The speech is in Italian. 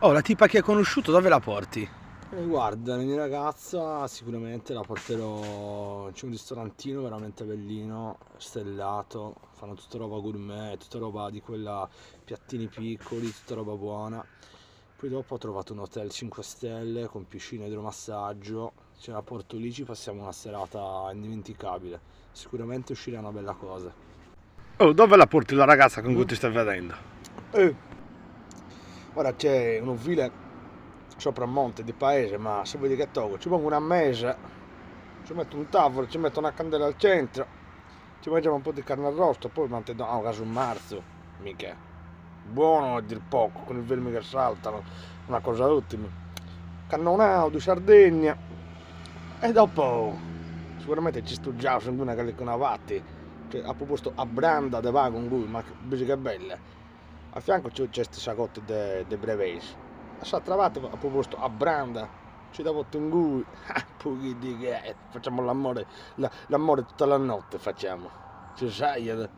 Oh, la tipa che hai conosciuto, dove la porti? Guarda, la mia ragazza sicuramente la porterò. C'è un ristorantino veramente bellino, stellato, fanno tutta roba gourmet, tutta roba di quella, piattini piccoli, tutta roba buona. Poi dopo ho trovato un hotel 5 stelle con piscina e idromassaggio, ce la porto lì, ci passiamo una serata indimenticabile. Sicuramente uscirà una bella cosa. Oh, dove la porti la ragazza con cui Mm? ti stai vedendo? Eh, Ora c'è un ovile sopra un monte di paese, ma se vedi che tolgo, ci pongo una mesa, ci metto un tavolo, ci metto una candela al centro, ci mangiamo un po' di carne arrosto, poi mantendo a caso un marzo, mica. Buono a dir poco, con i vermi che saltano, una cosa ottima. Cannonau di Sardegna e dopo sicuramente ci sto già su una che con avati, che ha proposto a branda de va con lui, ma che bella. A fianco c'è questi sacotti de breves. Sa trovate a proposto a branda, ci dà in lui, poi di che facciamo l'amore, l'amore tutta la notte facciamo. Ci sai?